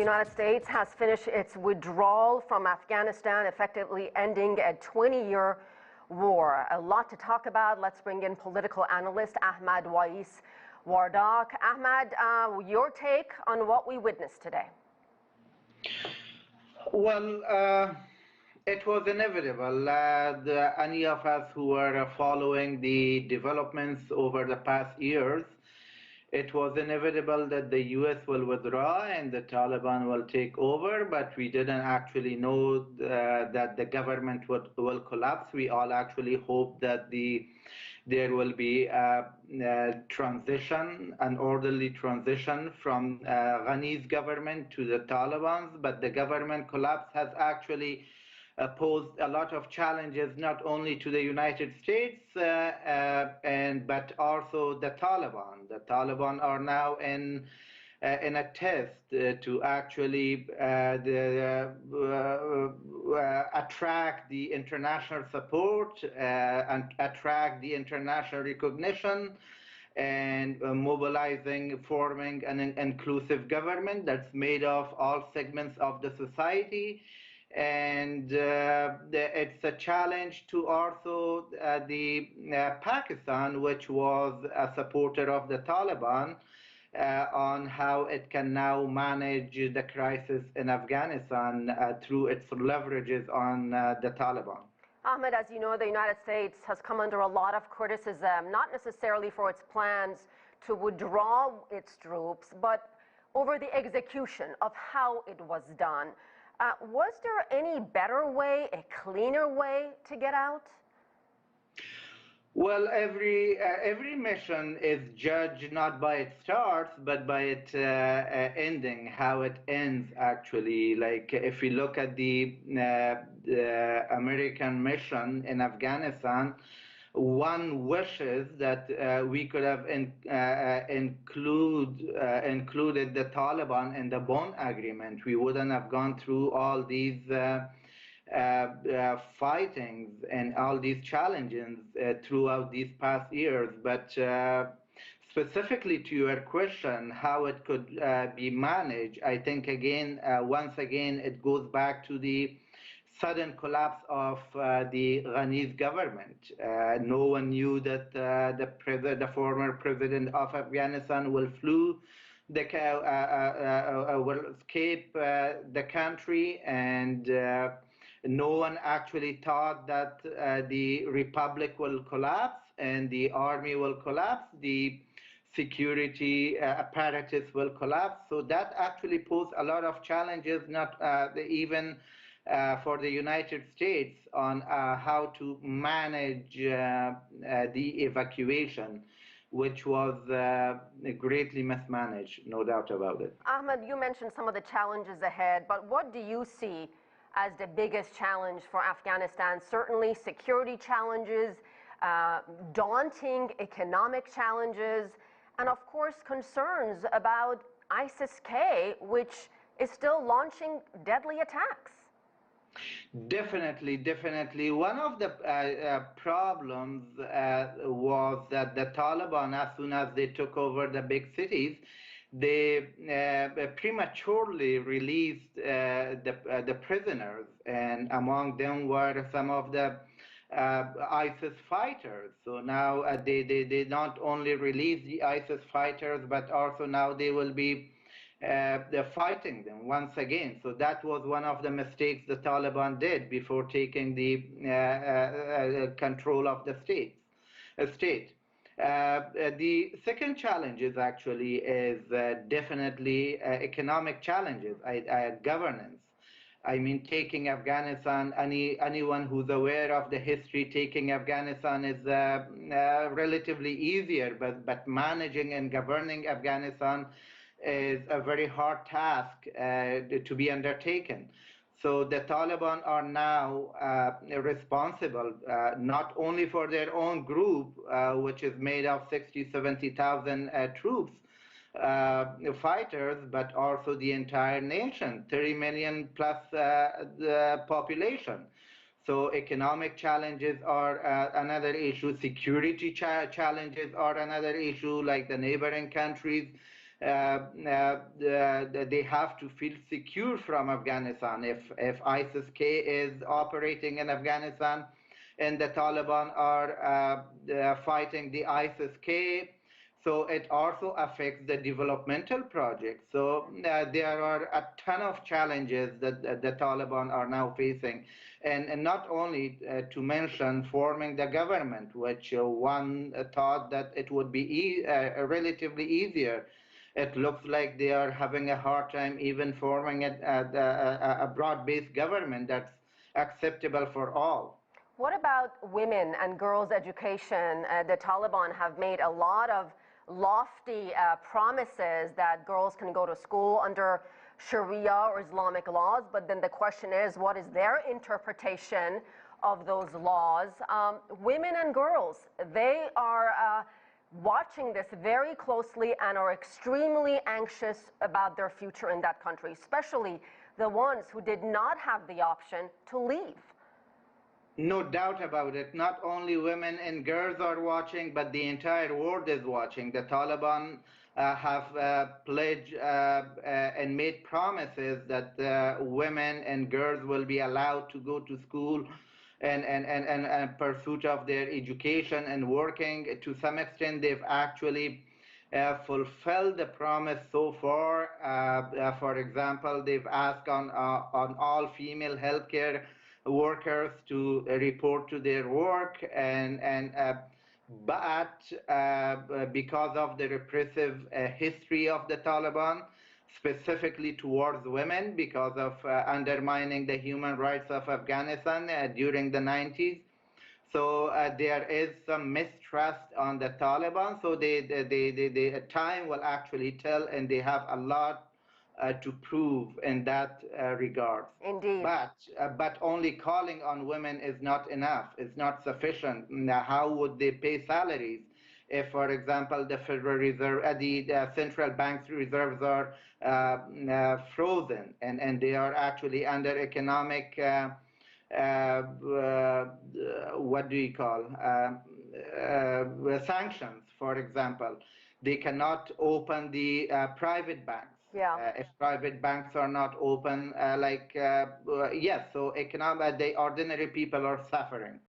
United States has finished its withdrawal from Afghanistan, effectively ending a 20-year war. A lot to talk about. Let's bring in political analyst Ahmad Wais Wardak. Ahmad, your take on what we witnessed today? Well, it was inevitable. Any of us who were following the developments over the past years, it was inevitable that the U.S. will withdraw and the Taliban will take over, but we didn't actually know that the government will collapse. We all actually hoped that there will be a transition, an orderly transition from Ghani's government to the Taliban's, but the government collapse has actually posed a lot of challenges not only to the United States but also the Taliban. The Taliban are now in a test to actually attract the international support and attract the international recognition and forming an inclusive government that's made of all segments of the society. And it's a challenge to also the Pakistan, which was a supporter of the Taliban, on how it can now manage the crisis in Afghanistan through its leverages on the Taliban. Ahmed, as you know, the United States has come under a lot of criticism, not necessarily for its plans to withdraw its troops, but over the execution of how it was done. Was there any better way, a cleaner way to get out? Well, every mission is judged not by its starts, but by its ending, how it ends actually. Like if we look at the American mission in Afghanistan, one wishes that we could have included the Taliban in the Bonn Agreement. We wouldn't have gone through all these fightings and all these challenges throughout these past years. But specifically to your question, how it could be managed, I think once again, it goes back to the sudden collapse of the Ghani's government. No one knew that the former president of Afghanistan will escape the country, and no one actually thought that the republic will collapse and the army will collapse, the security apparatus will collapse. So that actually posed a lot of challenges, not even for the United States, on how to manage the evacuation, which was greatly mismanaged, no doubt about it. Ahmed, you mentioned some of the challenges ahead, but what do you see as the biggest challenge for Afghanistan? Certainly security challenges, daunting economic challenges, and of course concerns about ISIS-K, which is still launching deadly attacks. Definitely. One of the problems was that the Taliban, as soon as they took over the big cities, they prematurely released the prisoners, and among them were some of the ISIS fighters. So now they not only release the ISIS fighters, but also now they will be they're fighting them once again. So that was one of the mistakes the Taliban did before taking the control of the state. The second challenge is definitely economic challenges, governance. I mean, taking Afghanistan, anyone who's aware of the history, taking Afghanistan is relatively easier, but managing and governing Afghanistan is a very hard task to be undertaken. So the Taliban are now responsible not only for their own group, which is made of 60,000, 70,000 troops, fighters, but also the entire nation, 30 million plus the population. So economic challenges are another issue. Security challenges are another issue, like the neighboring countries they have to feel secure from Afghanistan. If ISIS-K is operating in Afghanistan and the Taliban are fighting the ISIS-K, so it also affects the developmental projects. So there are a ton of challenges that the Taliban are now facing. And not only to mention forming the government, which one thought that it would be relatively easier. It looks like they are having a hard time even forming a broad-based government that's acceptable for all. What about women and girls' education? The Taliban have made a lot of lofty promises that girls can go to school under Sharia or Islamic laws, but then the question is, what is their interpretation of those laws? Women and girls, they are watching this very closely and are extremely anxious about their future in that country, especially the ones who did not have the option to leave. No doubt about it. Not only women and girls are watching, but the entire world is watching. The Taliban have pledged and made promises that women and girls will be allowed to go to school and pursuit of their education and working. To some extent, they've actually fulfilled the promise so far. For example, they've asked on all female healthcare workers to report to their work, but because of the repressive history of the Taliban, specifically towards women, because of undermining the human rights of Afghanistan during the 90s. So there is some mistrust on the Taliban. So time will actually tell, and they have a lot to prove in that regard. Indeed. But only calling on women is not enough. It's not sufficient. Now, how would they pay salaries if, for example, the Federal Reserve, the central bank's reserves are frozen and they are actually under economic what do you call sanctions, for example. They cannot open the private banks. Yeah. If private banks are not open, yes, so the ordinary people are suffering.